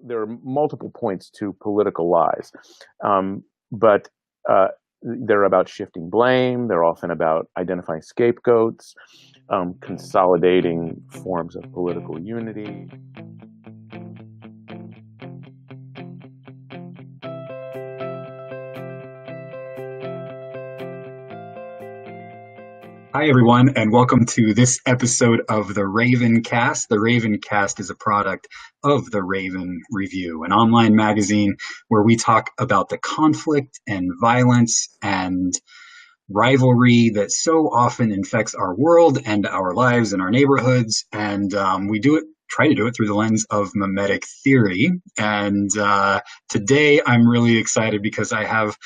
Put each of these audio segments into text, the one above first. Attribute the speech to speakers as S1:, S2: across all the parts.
S1: There are multiple points to political lies, but they're about shifting blame. They're often about identifying scapegoats, consolidating forms of political unity.
S2: Hi, everyone, and welcome to this episode of the RavenCast. The RavenCast is a product of the Raven Review, an online magazine where we talk about the conflict and violence and rivalry that so often infects our world and our lives and our neighborhoods. And try to do it through the lens of mimetic theory. And today I'm really excited because I have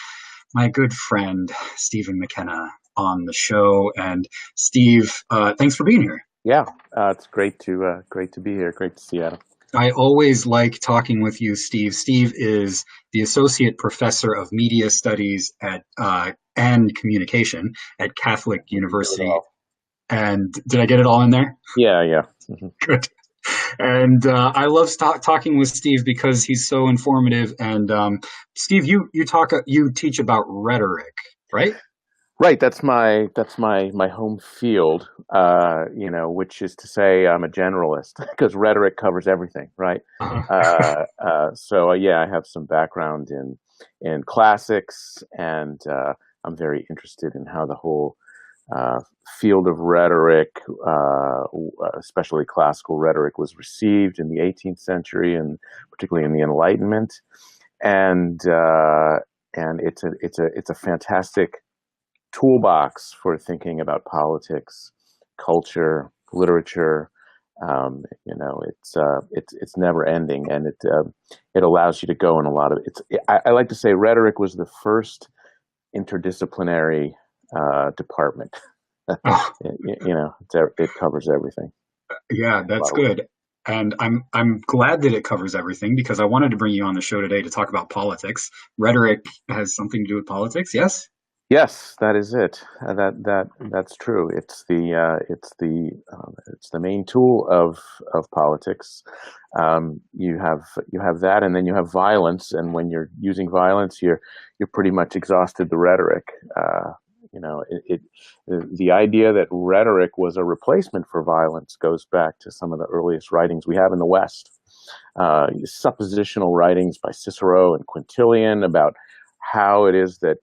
S2: my good friend, Stephen McKenna, on the show. And Steve, thanks for being here.
S1: Yeah, it's great to be here. Great to see you, Adam.
S2: I always like talking with you, Steve. Steve is the Associate Professor of Media Studies and Communication at Catholic University. And did I get it all in there?
S1: Yeah.
S2: Mm-hmm. Good. And I love talking with Steve because he's so informative. And Steve, you teach about rhetoric, right?
S1: Right. That's my home field. Which is to say, I'm a generalist because rhetoric covers everything, right? So I have some background in classics, and I'm very interested in how the whole field of rhetoric, especially classical rhetoric, was received in the 18th century, and particularly in the Enlightenment. And it's a fantastic toolbox for thinking about politics, culture, literature. It's never ending, and it allows you to go in a lot of I like to say rhetoric was the first interdisciplinary department. It covers everything.
S2: Yeah, that's good. And I'm glad that it covers everything because I wanted to bring you on the show today to talk about politics. Rhetoric has something to do with politics, yes?
S1: Yes, that is it. That's true. It's the main tool of politics. You have that, and then you have violence. And when you're using violence, you're pretty much exhausted the rhetoric. The idea that rhetoric was a replacement for violence goes back to some of the earliest writings we have in the West. Suppositional writings by Cicero and Quintilian about how it is that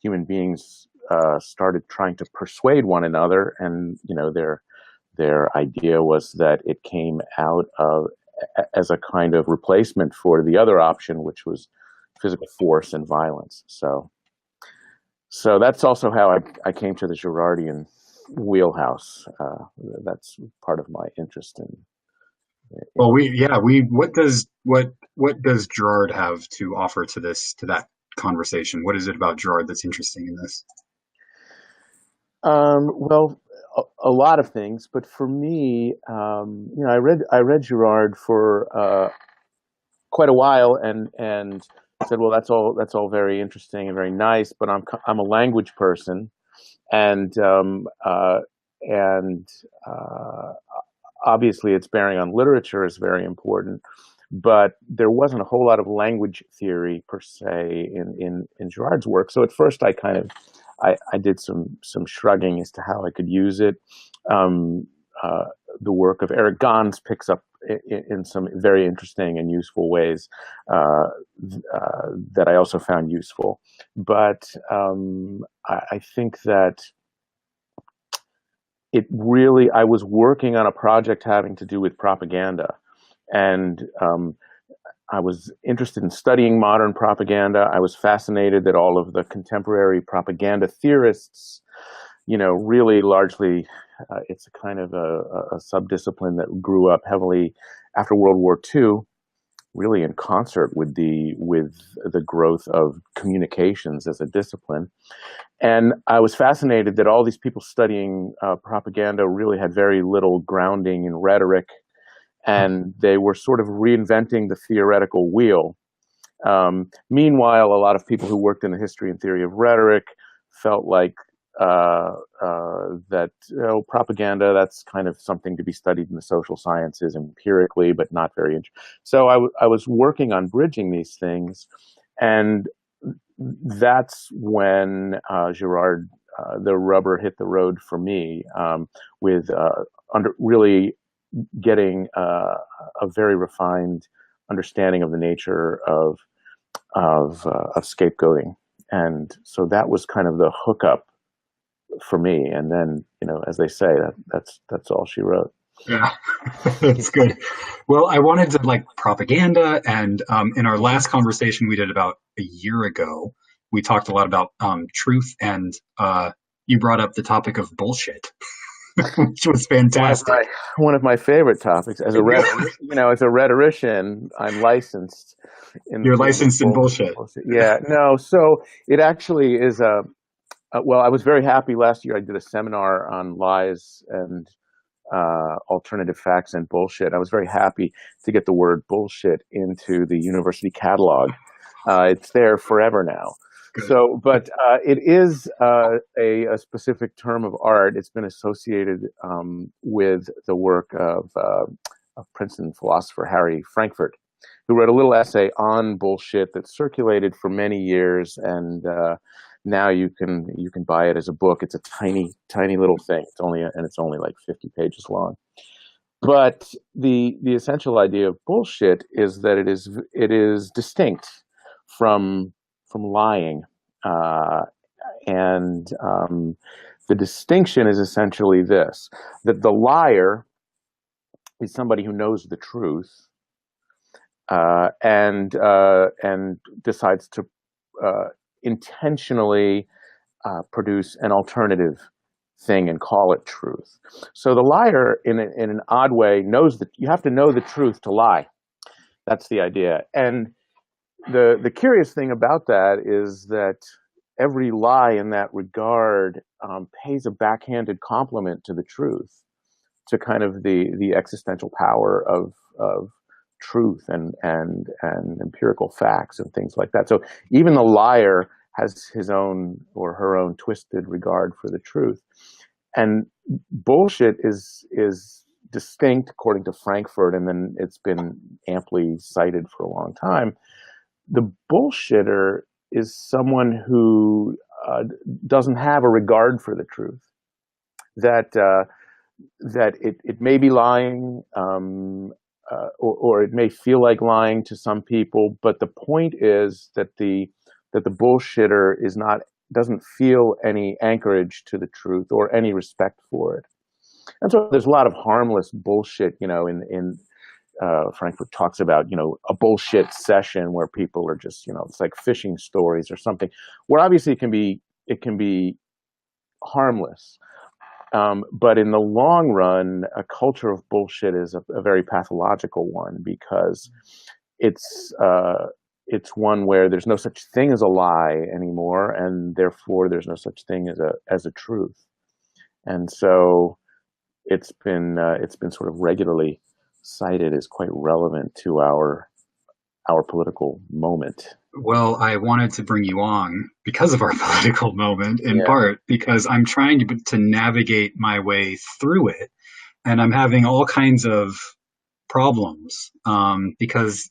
S1: human beings started trying to persuade one another, and their idea was that it came out of as a kind of replacement for the other option, which was physical force and violence. So that's also how I came to the Gerardian wheelhouse. That's part of my interest in.
S2: Well, what does Gerard have to offer to that conversation? What is it about Gerard that's interesting in this?
S1: Well, a lot of things, but for me, I read Gerard for quite a while, and said, well, that's all very interesting and very nice, but I'm a language person, and obviously its bearing on literature is very important. But there wasn't a whole lot of language theory per se in Gerard's work. So at first I did some shrugging as to how I could use it. The work of Eric Gans picks up in some very interesting and useful ways that I also found useful. But I think that I was working on a project having to do with propaganda. And I was interested in studying modern propaganda. I was fascinated that all of the contemporary propaganda theorists, really largely, it's a kind of a subdiscipline that grew up heavily after World War II, really in concert with the growth of communications as a discipline. And I was fascinated that all these people studying propaganda really had very little grounding in rhetoric, and they were sort of reinventing the theoretical wheel. Meanwhile, a lot of people who worked in the history and theory of rhetoric felt like that propaganda, that's kind of something to be studied in the social sciences empirically, but not very. So I was working on bridging these things, and that's when Gerard, the rubber hit the road for me, with really getting a very refined understanding of the nature of scapegoating, and so that was kind of the hookup for me. And then, as they say, that's all she wrote.
S2: Yeah, that's good. Well, I wanted to like propaganda, and in our last conversation we did about a year ago, we talked a lot about truth, and you brought up the topic of bullshit, which was fantastic.
S1: One of my favorite topics. As a as a rhetorician, I'm licensed
S2: You're licensed in bullshit.
S1: Yeah, no. So it actually is well, I was very happy last year. I did a seminar on lies and alternative facts and bullshit. I was very happy to get the word bullshit into the university catalog. It's there forever now.
S2: Good.
S1: So, but it is a specific term of art. It's been associated with the work of Princeton philosopher Harry Frankfurt, who wrote a little essay on bullshit that circulated for many years, and now you can buy it as a book. It's a tiny little thing. It's only like 50 pages long. But the essential idea of bullshit is that it is distinct from lying, and the distinction is essentially this: that the liar is somebody who knows the truth, and decides to intentionally produce an alternative thing and call it truth. So the liar, in an odd way, knows that you have to know the truth to lie. That's the idea. And the curious thing about that is that every lie in that regard pays a backhanded compliment to the truth, to kind of the existential power of truth and empirical facts and things like that. So even the liar has his own or her own twisted regard for the truth. And bullshit is distinct according to Frankfurt, and then it's been amply cited for a long time. The bullshitter is someone who doesn't have a regard for the truth. That it may be lying, or it may feel like lying to some people, but the point is that the bullshitter doesn't feel any anchorage to the truth or any respect for it. And so there's a lot of harmless bullshit, in Frankfurt talks about, a bullshit session where people are just, it's like fishing stories or something, where obviously it can be harmless. But in the long run, a culture of bullshit is a very pathological one, because it's one where there's no such thing as a lie anymore, and therefore there's no such thing as a truth. And so it's been sort of regularly cited as quite relevant to our political moment.
S2: Well, I wanted to bring you on because of our political moment, in part because I'm trying to navigate my way through it, and I'm having all kinds of problems, because,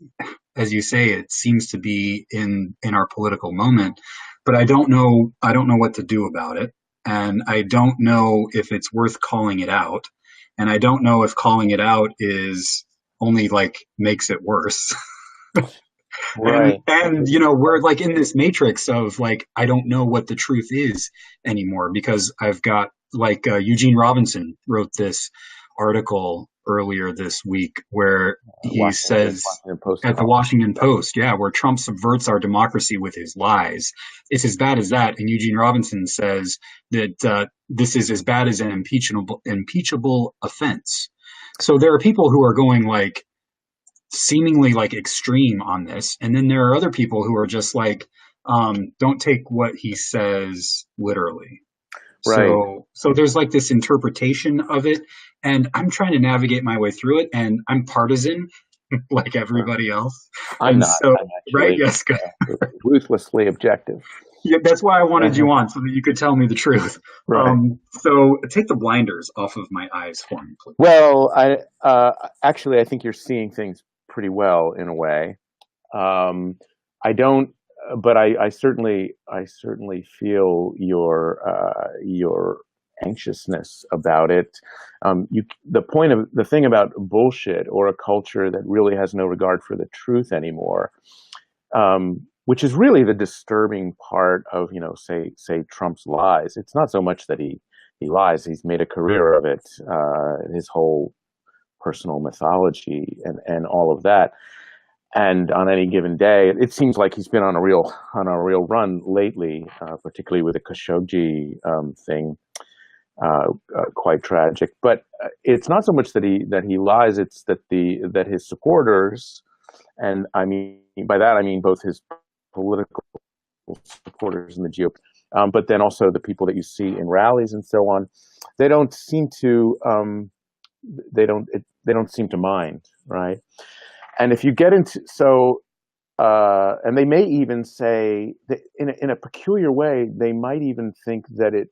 S2: as you say, it seems to be in our political moment, but I don't know what to do about it, and I don't know if it's worth calling it out, and I don't know if calling it out is only like makes it worse.
S1: Right.
S2: And we're like in this matrix of like, I don't know what the truth is anymore, because I've got like Eugene Robinson wrote this article earlier this week where he says at the Washington Post, where Trump subverts our democracy with his lies. It's as bad as that. And Eugene Robinson says that this is as bad as an impeachable offense. So there are people who are going like seemingly like extreme on this, and then there are other people who are just like, don't take what he says literally. Right. So there's like this interpretation of it, and I'm trying to navigate my way through it, and I'm partisan like everybody else.
S1: I'm not.
S2: So, right? Yes.
S1: Ruthlessly objective.
S2: Yeah, that's why I wanted you
S1: Uh-huh.
S2: on so that you could tell me the truth.
S1: Right.
S2: So take the blinders off of my eyes for me, please.
S1: Well, actually, I think you're seeing things pretty well in a way. Um, I don't, but I certainly feel your anxiousness about it. The thing about bullshit or a culture that really has no regard for the truth anymore, which is really the disturbing part of, say Trump's lies. It's not so much that he lies; he's made a career of it. His whole personal mythology and all of that. And on any given day, it seems like he's been on a real run lately, particularly with the Khashoggi thing, quite tragic. But it's not so much that he lies; it's that his supporters, and I mean by that I mean both his political supporters in the GOP, but then also the people that you see in rallies and so on. They don't seem to they don't seem to mind, right? And if you get into so and they may even say that in a peculiar way, they might even think that it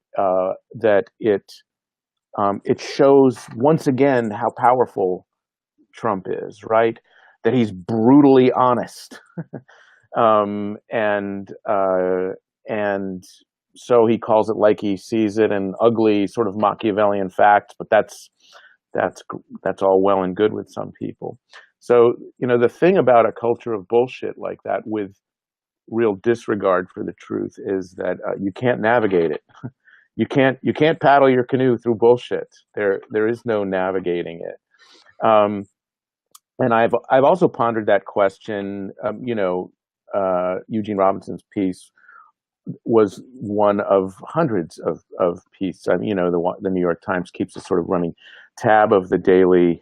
S1: shows once again how powerful Trump is, right? That he's brutally honest, and so he calls it like he sees it, an ugly sort of Machiavellian fact. But that's that's all well and good with some people. So the thing about a culture of bullshit like that, with real disregard for the truth, is that you can't navigate it. You can't paddle your canoe through bullshit. There is no navigating it. And I've also pondered that question. Eugene Robinson's piece was one of hundreds of pieces. I mean, the New York Times keeps a sort of running tab of the daily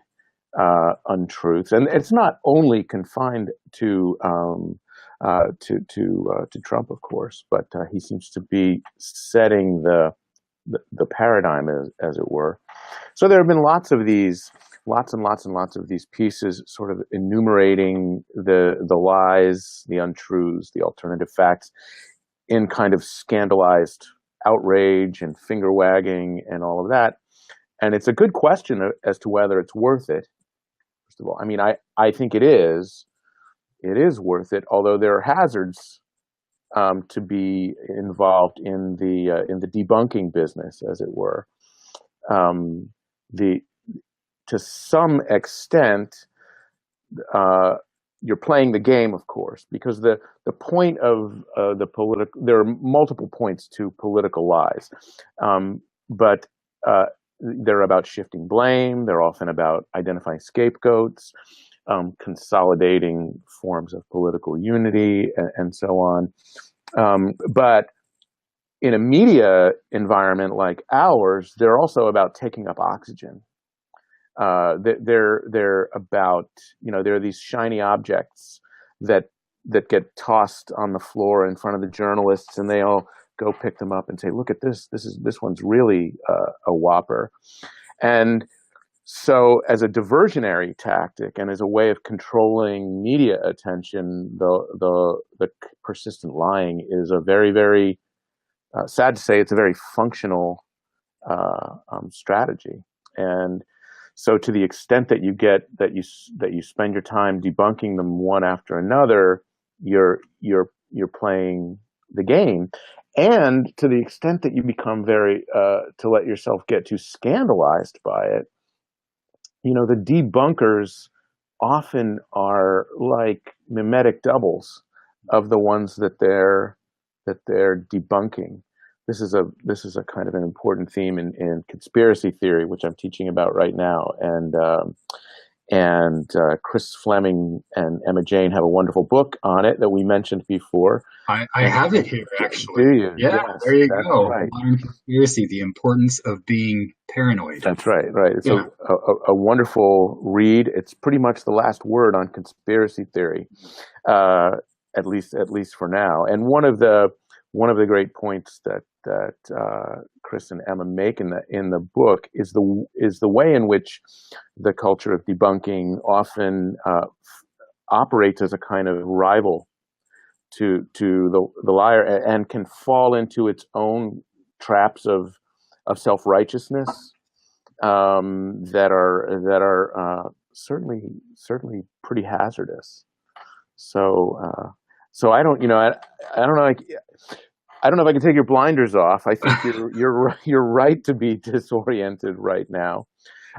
S1: untruths, and it's not only confined to Trump, of course, but he seems to be setting the paradigm, as it were. So there have been lots and lots and lots of these pieces, sort of enumerating the lies, the untruths, the alternative facts, in kind of scandalized outrage and finger wagging and all of that. And it's a good question as to whether it's worth it. First of all, I mean, I think it is. It is worth it, although there are hazards to be involved in the debunking business, as it were. Um, the To some extent, uh, you're playing the game, of course, because the point of the political, there are multiple points to political lies, but uh, they're about shifting blame. They're often about identifying scapegoats, consolidating forms of political unity, and so on. But in a media environment like ours, they're also about taking up oxygen. They're about, there are these shiny objects that get tossed on the floor in front of the journalists, and they all go pick them up and say, "Look at this. This one's really a whopper." And so, as a diversionary tactic and as a way of controlling media attention, the persistent lying is a very, very sad to say, it's a very functional strategy. And so, to the extent that you spend your time debunking them one after another, you're playing the game. And to the extent that you become to let yourself get too scandalized by it, the debunkers often are like mimetic doubles of the ones that they're debunking. This is a kind of an important theme in conspiracy theory, which I'm teaching about right now. And Chris Fleming and Emma Jane have a wonderful book on it that we mentioned before.
S2: I
S1: And
S2: have it here,
S1: do
S2: actually.
S1: you?
S2: Yeah, there
S1: Yes,
S2: you
S1: that's
S2: go.
S1: right.
S2: Modern conspiracy, the importance of being paranoid.
S1: That's right, right. It's
S2: Yeah.
S1: a wonderful read. It's pretty much the last word on conspiracy theory, uh, at least for now. And one of the great points that Chris and Emma make in the book is the way in which the culture of debunking often operates as a kind of rival to the liar, and can fall into its own traps of self-righteousness, that are certainly pretty hazardous. So so I don't, I don't know, I don't know if I can take your blinders off. I think you're right to be disoriented right now.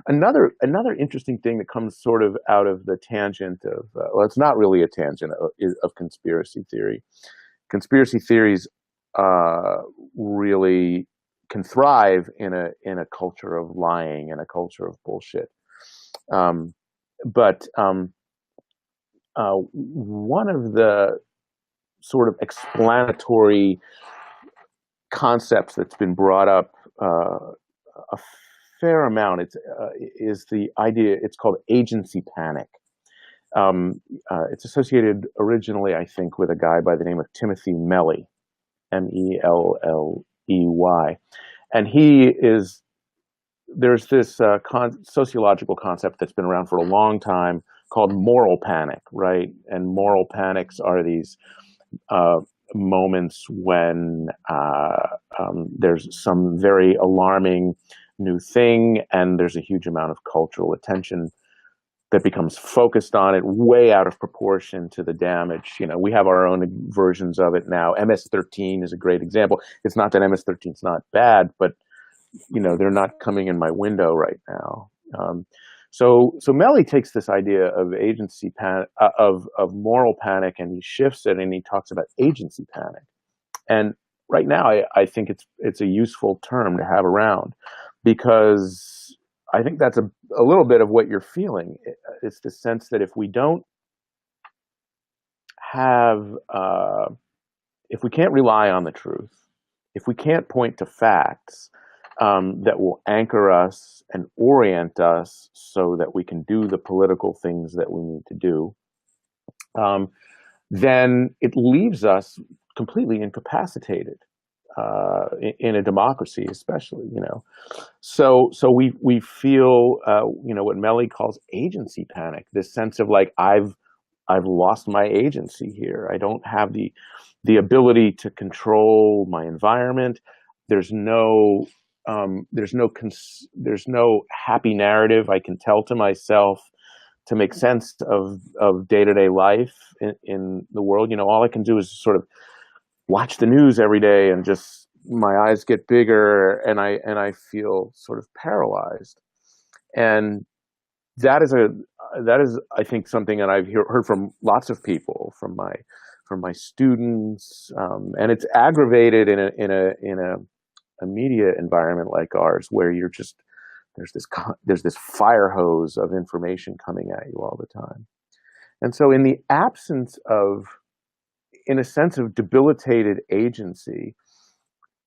S1: Another interesting thing that comes sort of out of the tangent of, well, it's not really a tangent of conspiracy theory. Conspiracy theories really can thrive in a culture of lying and a culture of bullshit. Um, but one of the sort of explanatory concepts that's been brought up a fair amount, is the idea. It's called agency panic. It's associated originally, I think, with a guy by the name of Timothy Melley, Melley, and there's this sociological concept that's been around for a long time called moral panic, right? And moral panics are these moments when there's some very alarming new thing, and there's a huge amount of cultural attention that becomes focused on it, way out of proportion to the damage. We have our own versions of it now. MS-13 is a great example. It's not that MS-13 is not bad, but they're not coming in my window right now. So Melley takes this idea of agency panic, of moral panic, and he shifts it, and he talks about agency panic. And right now, I think it's a useful term to have around, because I think that's a little bit of what you're feeling. It's the sense that if we don't have, if we can't rely on the truth, if we can't point to facts that will anchor us and orient us so that we can do the political things that we need to do, then it leaves us completely incapacitated in a democracy, especially. So we feel what Melley calls agency panic. This sense of like, I've lost my agency here. I don't have the ability to control my environment. There's no happy narrative I can tell to myself to make sense of day-to-day life in the world. All I can do is sort of watch the news every day, and just my eyes get bigger, and I feel sort of paralyzed. And that is I think something that I've heard from lots of people, from my students, and it's aggravated in a media environment like ours, where there's this fire hose of information coming at you all the time. And so in the absence of, in a sense of debilitated agency,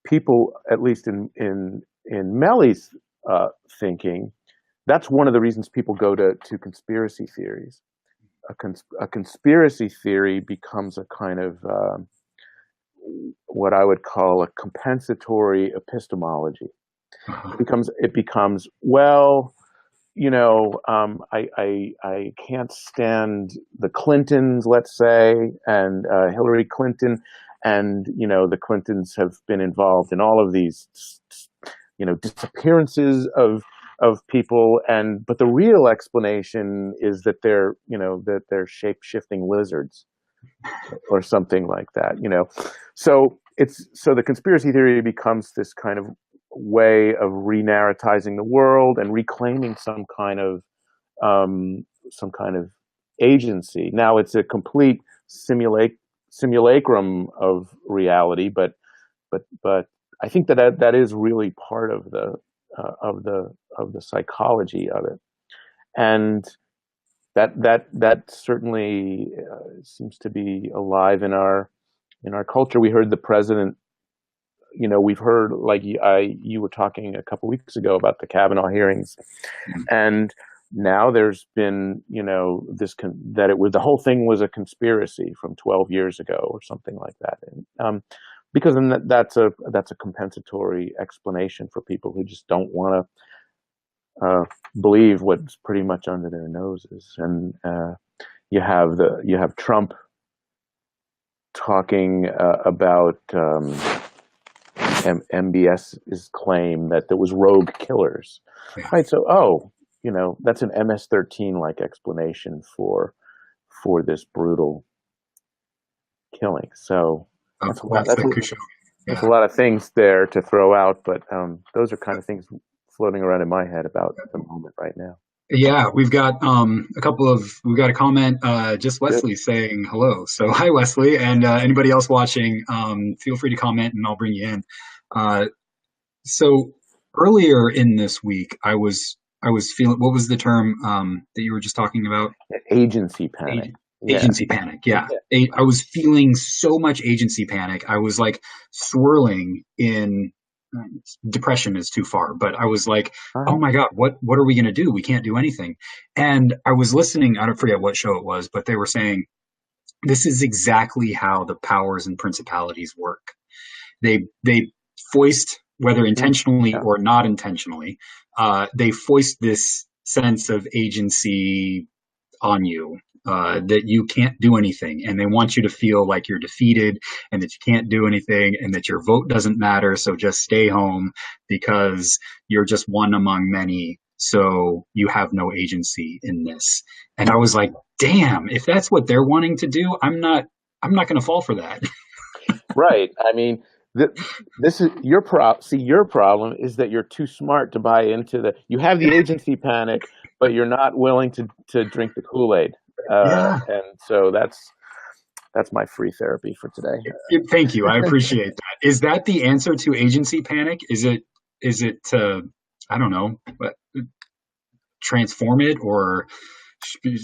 S1: people, at least in Melley's thinking, that's one of the reasons people go to conspiracy theories. A conspiracy theory becomes a kind of what I would call a compensatory epistemology. It becomes well, I can't stand the Clintons, let's say, and Hillary Clinton, and the Clintons have been involved in all of these disappearances of people, but the real explanation is that they're shape-shifting lizards or something like that. So the conspiracy theory becomes this kind of way of re-narratizing the world and reclaiming some kind of agency. Now it's a complete simulacrum of reality, but I think that is really part of the psychology of it, and that certainly seems to be alive in our culture. We heard the president. We've heard, like you were talking a couple weeks ago about the Kavanaugh hearings, and now there's been the whole thing was a conspiracy from 12 years ago or something like that, and because then that's a compensatory explanation for people who just don't want to believe what's pretty much under their noses. And you have Trump talking about MBS's claim that there was rogue killers,
S2: Yeah.
S1: right? So, that's an MS-13 like explanation for this brutal killing. So that's a lot.
S2: That's the Khashoggi.
S1: That's
S2: Yeah.
S1: a lot of things there to throw out, but those are kind of things floating around in my head about the moment right now.
S2: Yeah, we've got we've got a comment, just
S1: Good.
S2: Wesley saying hello. So hi Wesley, and anybody else watching, feel free to comment and I'll bring you in. Uh, so earlier in this week, I was feeling, what was the term that you were just talking about?
S1: Agency panic. Yeah.
S2: Agency panic. Yeah.
S1: Yeah.
S2: I was feeling so much agency panic. I was like swirling in depression is too far, but I was like,
S1: All
S2: oh
S1: right.
S2: my God, what are we going to do? We can't do anything. And I was listening, I don't forget what show it was, but they were saying this is exactly how the powers and principalities work. They foist, whether intentionally
S1: Yeah.
S2: or not intentionally, they foist this sense of agency on you, that you can't do anything, and they want you to feel like you're defeated and that you can't do anything and that your vote doesn't matter, so just stay home because you're just one among many, so you have no agency in this. And I was like, damn, if that's what they're wanting to do, I'm not going to fall for that.
S1: Right. I mean, this is your problem. See, your problem is that you're too smart to buy into you have the agency panic, but you're not willing to drink the Kool-Aid.
S2: Yeah.
S1: And so that's my free therapy for today.
S2: Thank you. I appreciate that. Is that the answer to agency panic? Is it I don't know, transform it or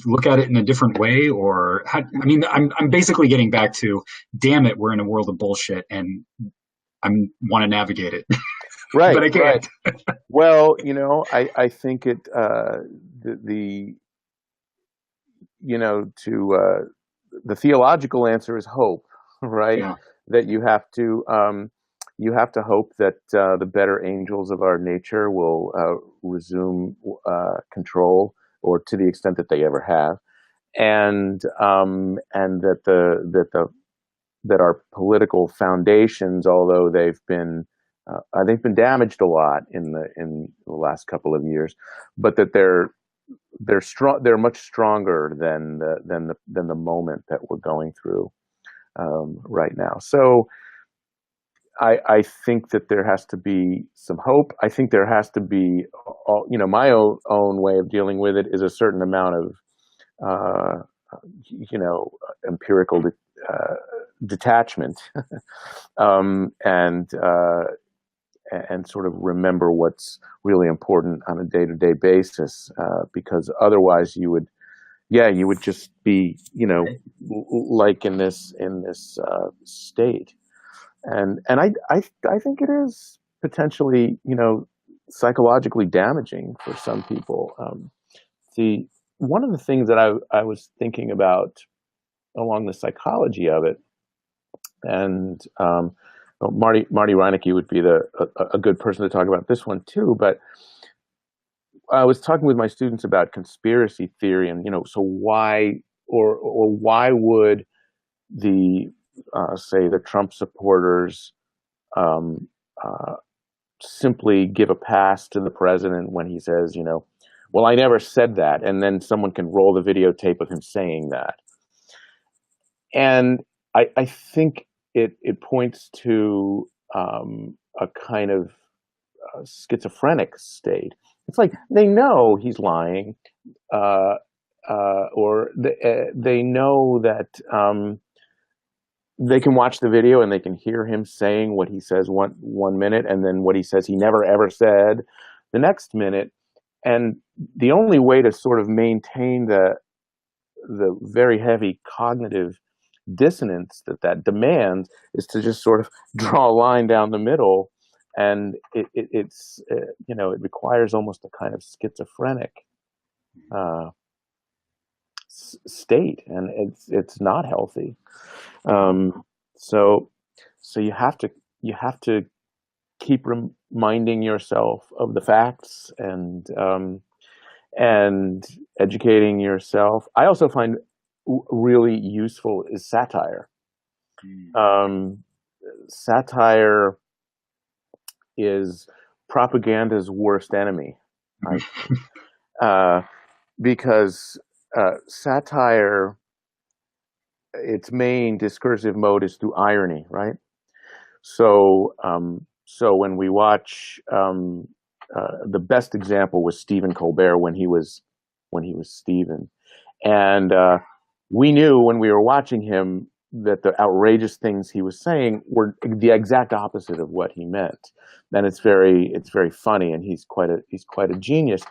S2: look at it in a different way? Or I mean, I'm basically getting back to, damn it, we're in a world of bullshit and I want to navigate it,
S1: Right,
S2: but I
S1: right.
S2: can't.
S1: Well, I think the to the theological answer is hope, right?
S2: Yeah.
S1: That you have to hope that the better angels of our nature will resume control, or to the extent that they ever have, and that our political foundations, although they've been damaged a lot in the last couple of years, but that they're strong. They're much stronger than the moment that we're going through right now. So I think that there has to be some hope. I think there has to be, my own way of dealing with it is a certain amount of, uh, empirical detachment, and sort of remember what's really important on a day-to-day basis, because otherwise you would just be, like in this state. And I think it is potentially, psychologically damaging for some people. See, one of the things that I was thinking about along the psychology of it, and well, Marty Reinecke would be a good person to talk about this one too. But I was talking with my students about conspiracy theory, and so why, or why would the say the Trump supporters um, uh, simply give a pass to the president when he says, well, I never said that, and then someone can roll the videotape of him saying that. And I think it points to a kind of schizophrenic state. It's like they know he's lying, uh, or they know that they can watch the video and they can hear him saying what he says one minute, and then what he says he never ever said the next minute. And the only way to sort of maintain the very heavy cognitive dissonance that demands is to just sort of draw a line down the middle, and it requires almost a kind of schizophrenic uh, state, and it's not healthy. Um, so you have to keep reminding yourself of the facts, and educating yourself. I also find really useful is satire. Um, Satire is propaganda's worst enemy, I think, uh, because satire, its main discursive mode is through irony, right? So when we watch, the best example was Stephen Colbert when he was Stephen, and we knew when we were watching him that the outrageous things he was saying were the exact opposite of what he meant. And it's very funny, and he's quite a genius.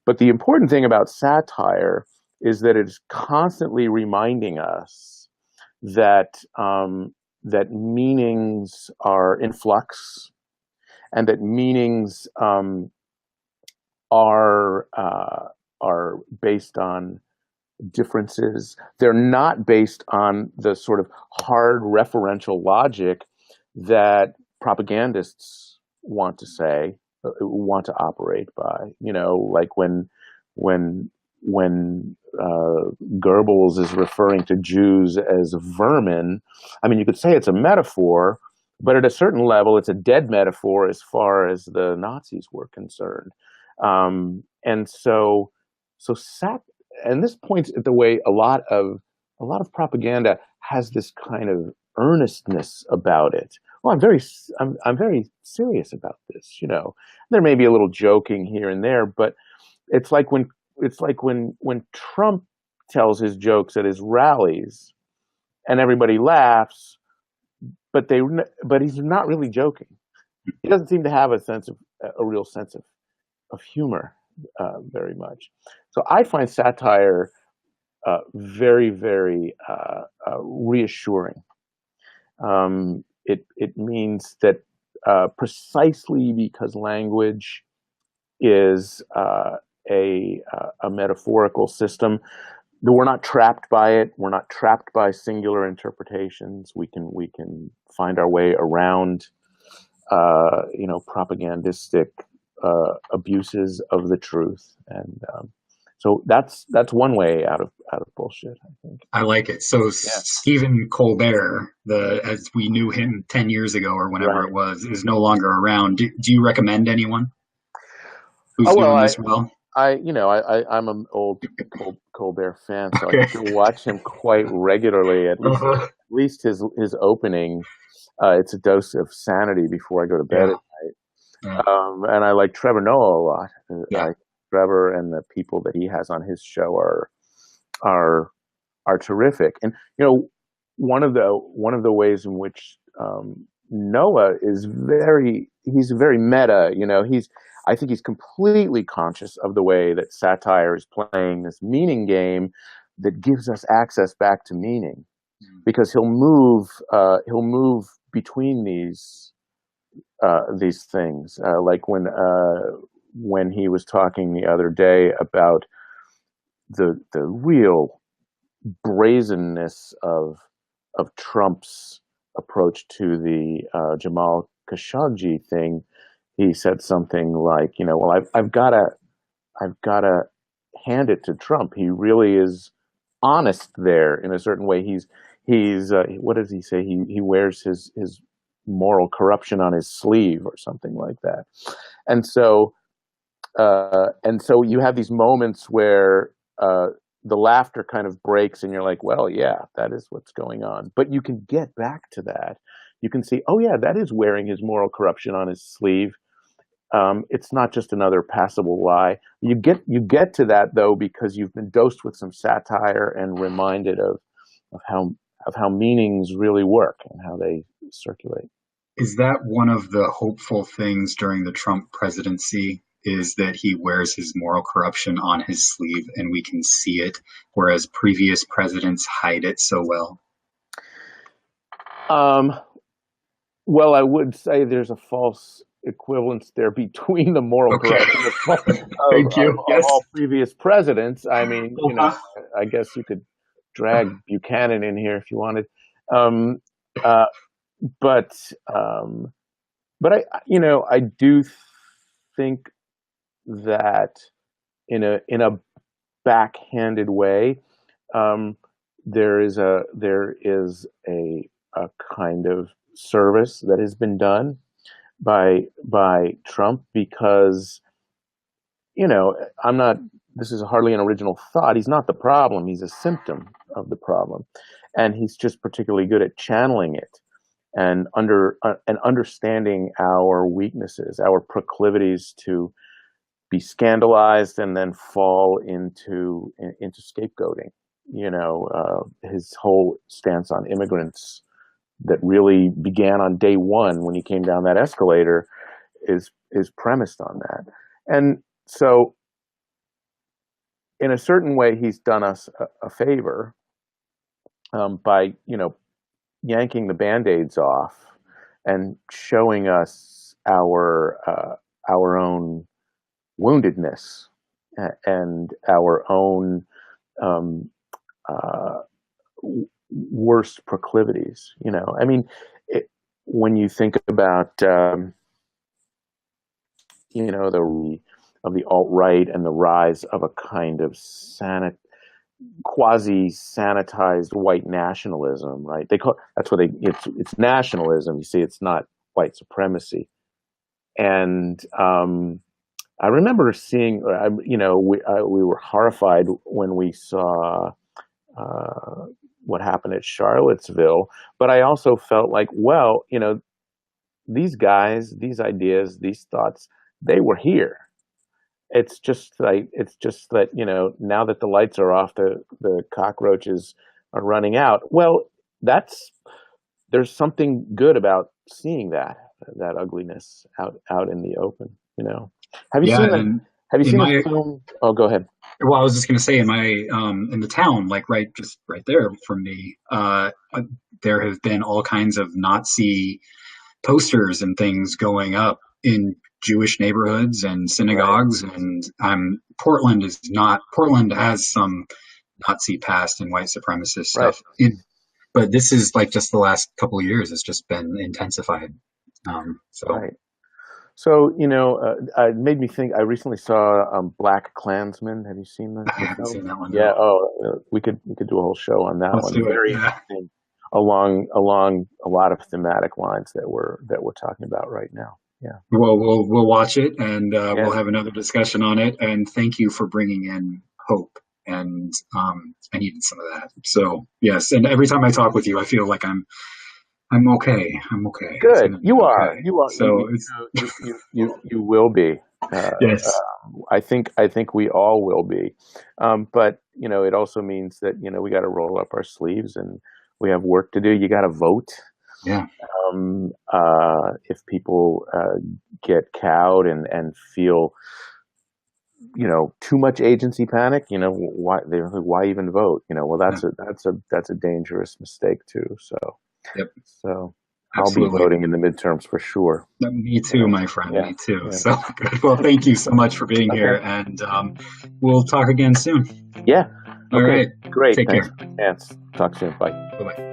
S1: But the important thing about satire is that it's constantly reminding us that that meanings are in flux, and that meanings are are based on differences. They're not based on the sort of hard referential logic that propagandists want to say, want to operate by. You know, like when Goebbels is referring to Jews as vermin. I mean, you could say it's a metaphor, but at a certain level, it's a dead metaphor as far as the Nazis were concerned. And so sat and this points at the way a lot of propaganda has this kind of earnestness about it. Well, I'm very serious about this. You know, there may be a little joking here and there, but it's like when Trump tells his jokes at his rallies, and everybody laughs, but he's not really joking. He doesn't seem to have a real sense of humor very much. So I find satire very, very reassuring. It means that precisely because language is a metaphorical system, we're not trapped by it. We're not trapped by singular interpretations. We can find our way around propagandistic abuses of the truth, and so that's one way out of bullshit, I think.
S2: I like it. So
S1: Yeah.
S2: Stephen Colbert, the as we knew him 10 years ago or whenever
S1: Right.
S2: it was, is no longer around. Do you recommend anyone who's
S1: Oh well,
S2: doing this well?
S1: I'm an old Colbert fan, so I
S2: Okay.
S1: still watch him quite regularly.
S2: Uh-huh.
S1: At least his opening, it's a dose of sanity before I go to bed
S2: Yeah.
S1: at night.
S2: Yeah.
S1: And I like Trevor Noah a lot.
S2: Yeah.
S1: Trevor and the people that he has on his show are are terrific. And one of the ways in which Noah is he's very meta. You know, I think he's completely conscious of the way that satire is playing this meaning game that gives us access back to meaning, because he'll move between these things, like when he was talking the other day about the real brazenness of Trump's approach to the Jamal Khashoggi thing. He said something like, well, I've gotta hand it to Trump. He really is honest there in a certain way. He's what does he say? He wears his moral corruption on his sleeve or something like that. And so you have these moments where the laughter kind of breaks, and you're like, well, yeah, that is what's going on. But you can get back to that. You can see, oh yeah, that is wearing his moral corruption on his sleeve. It's not just another passable lie. You get to that though because you've been dosed with some satire and reminded of how meanings really work and how they circulate.
S2: Is that one of the hopeful things during the Trump presidency? Is that he wears his moral corruption on his sleeve and we can see it, whereas previous presidents hide it so well?
S1: Um, well, I would say there's a false equivalence there between the moral
S2: Okay.
S1: corruption
S2: Thank you.
S1: of
S2: Yes.
S1: all previous presidents. I mean,
S2: Uh-huh.
S1: I guess you could drag Buchanan in here if you wanted. Um, uh, but um, but I do think that in a backhanded way, um, there is a a kind of service that has been done by Trump, because I'm not. This is hardly an original thought. He's not the problem. He's a symptom of the problem, and he's just particularly good at channeling it and understanding our weaknesses, our proclivities to be scandalized and then fall into scapegoating. His whole stance on immigrants that really began on day one when he came down that escalator is premised on that. And so, in a certain way, he's done us a favor by yanking the Band-Aids off and showing us our own woundedness and our own worst proclivities. I mean, when you think about the alt-right and the rise of a kind of quasi-sanitized white nationalism, right? It's nationalism. You see, it's not white supremacy. And I remember seeing, we were horrified when we saw what happened at Charlottesville, but I also felt like, well, these guys, these ideas, these thoughts, they were here. It's just that, now that the lights are off, the cockroaches are running out. Well, there's something good about seeing that ugliness out in the open. Have you
S2: Yeah,
S1: seen that?
S2: and
S1: Have you
S2: in
S1: seen
S2: my
S1: a film? Oh, go ahead.
S2: well, I was just going to say in the town, like just right there from me, there have been all kinds of Nazi posters and things going up in Jewish neighborhoods and synagogues,
S1: Right.
S2: and Portland is not. Portland has some Nazi past and white supremacist
S1: Right.
S2: stuff, but this is like just the last couple of years. It's just been intensified. So
S1: Right. So, it made me think. I recently saw Black Klansman. Have you seen
S2: I
S1: the
S2: haven't
S1: film?
S2: seen that one.
S1: Yeah.
S2: No.
S1: Oh, we could do a whole show on that
S2: Let's
S1: one.
S2: do it.
S1: Very
S2: Yeah.
S1: interesting, along a lot of thematic lines that we're talking about right now. Yeah.
S2: Well, we'll watch it, and we'll
S1: Yeah.
S2: have another discussion on it. And thank you for bringing in hope. And I needed some of that. So yes, and every time I talk with you, I feel like I'm okay. I'm okay. It's
S1: Good.
S2: gonna be
S1: You are.
S2: okay.
S1: You are.
S2: So it's
S1: You will be.
S2: yes,
S1: I think we all will be. But it also means that we got to roll up our sleeves and we have work to do. You got to vote.
S2: yeah,
S1: If people get cowed and feel too much agency panic, why even vote? Well,
S2: yeah,
S1: that's a dangerous mistake too.
S2: yep,
S1: So I'll be
S2: absolutely.
S1: voting in the midterms for sure.
S2: Me too, my friend.
S1: Yeah.
S2: Me too.
S1: Yeah.
S2: So good. Well, thank you so much for being here,
S1: Okay.
S2: and we'll talk again soon.
S1: Yeah.
S2: All
S1: Okay.
S2: right.
S1: Great.
S2: Take
S1: Thanks
S2: care.
S1: for the chance. Talk soon. Bye.
S2: Bye bye.